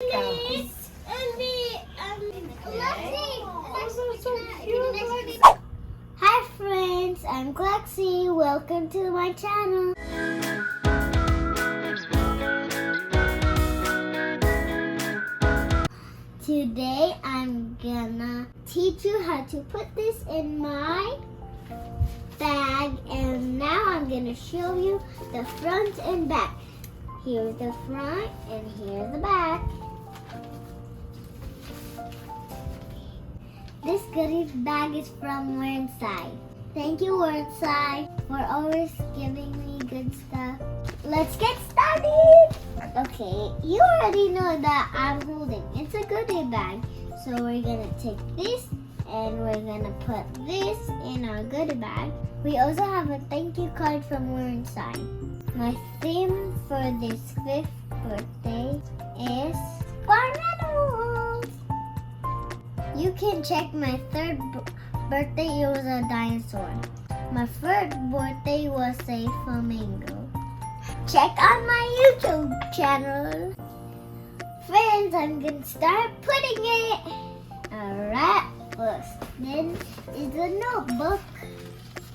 Please. Hi friends, I'm Glexy. Welcome to my channel. Today I'm gonna teach you how to put this in my bag, and now I'm gonna show you the front and back. Here's the front and here's the back. This goodie bag is from Wernnsai. Thank you, Wernnsai, for always giving me good stuff. Let's get started! Okay, you already know that I'm holding. It's a goodie bag. So we're gonna take this and we're gonna put this in our goodie bag. We also have a thank you card from Wernnsai. My theme for this 5th birthday is farm animals. You can check my 3rd birthday, it was a dinosaur. My 4th birthday was a flamingo. Check out my YouTube channel. Friends, I'm gonna start putting it. Alright, first. Then is a notebook.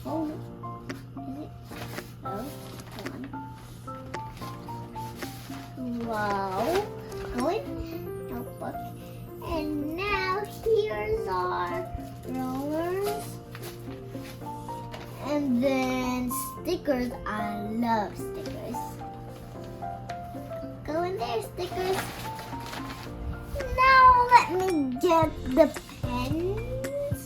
Oh, is it? Oh, one. Wow. Good notebook. And now here's our rollers. And then stickers. I love stickers. Go in there, stickers. Now let me get the pens.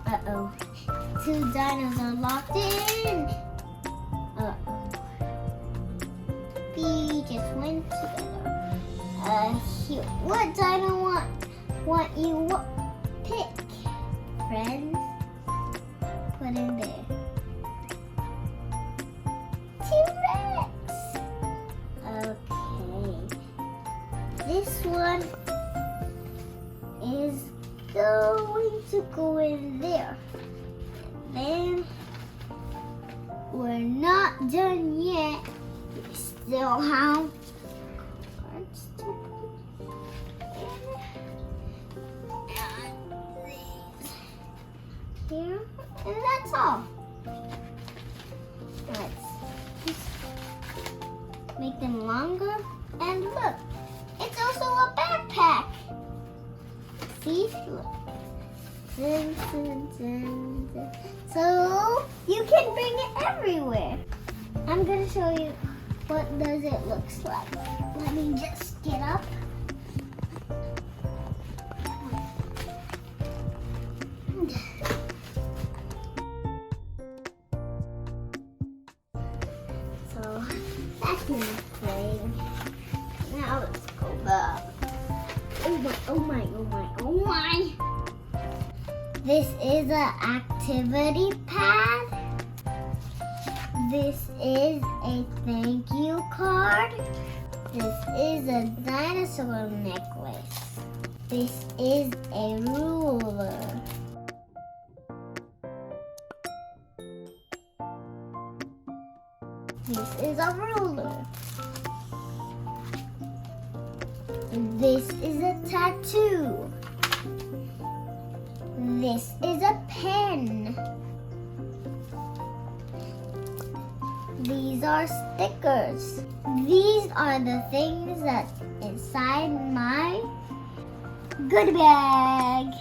Uh-oh. 2 dinos are locked in. Uh-oh. We just went together. Here. What dino want you pick? Friends? Put in there. T-Rex! Okay. This one is going to go in there. Then we're not done yet. We still have cards to put in. And these here. And that's all. Let's just make them longer. And look, it's also a backpack. See? Look. Dun, dun, dun, dun. So you can bring it everywhere. I'm gonna show you what does it looks like. Let me just get up. So that's in the frame. Now let's go back. Oh my, oh my, oh my, oh my. This is an activity pad. This is a thank you card. This is a dinosaur necklace. This is a ruler. This is a ruler. This is a tattoo. This is a pen. These are stickers. These are the things that's inside my goodie bag.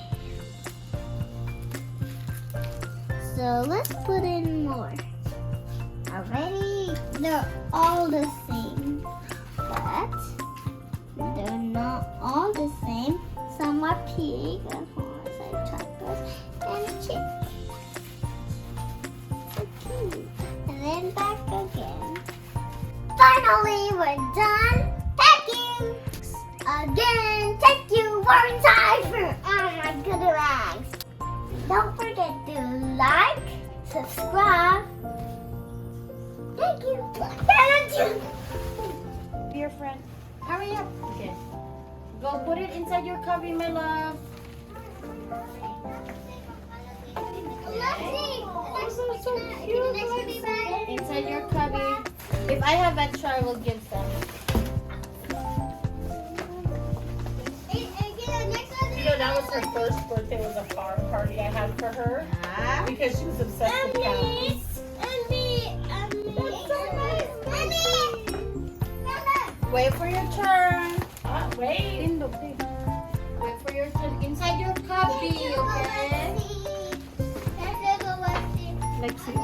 So let's put in more. Already, they're all the same, but they're not all the same. Some are pig and horse and truckers and chick. So cute. And then back again. Finally, we're done packing. Again, thank you, Wernnsai, for all my goodie bags. Don't forget to like, subscribe. Thank you. Thank you. Dear friend, hurry up. Okay. Go put it inside your cubby, my love. Inside your cubby. If I have extra, I will give some. You know, that was her first birthday, was a farm party I had for her. Because she was obsessed with cows. That's so nice. Wait for your turn. Wait. Wait for your turn. Inside your cubby, okay? Lexi.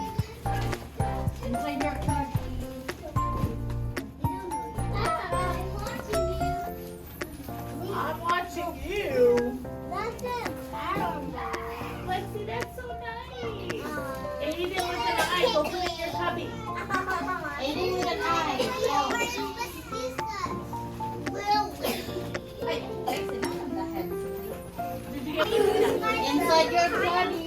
Inside your cubby. I'm watching you. Lexi, that's so nice. Aiden with an eye. Go put it in your cubby. Aiden with an eye. Did you get inside your cubby?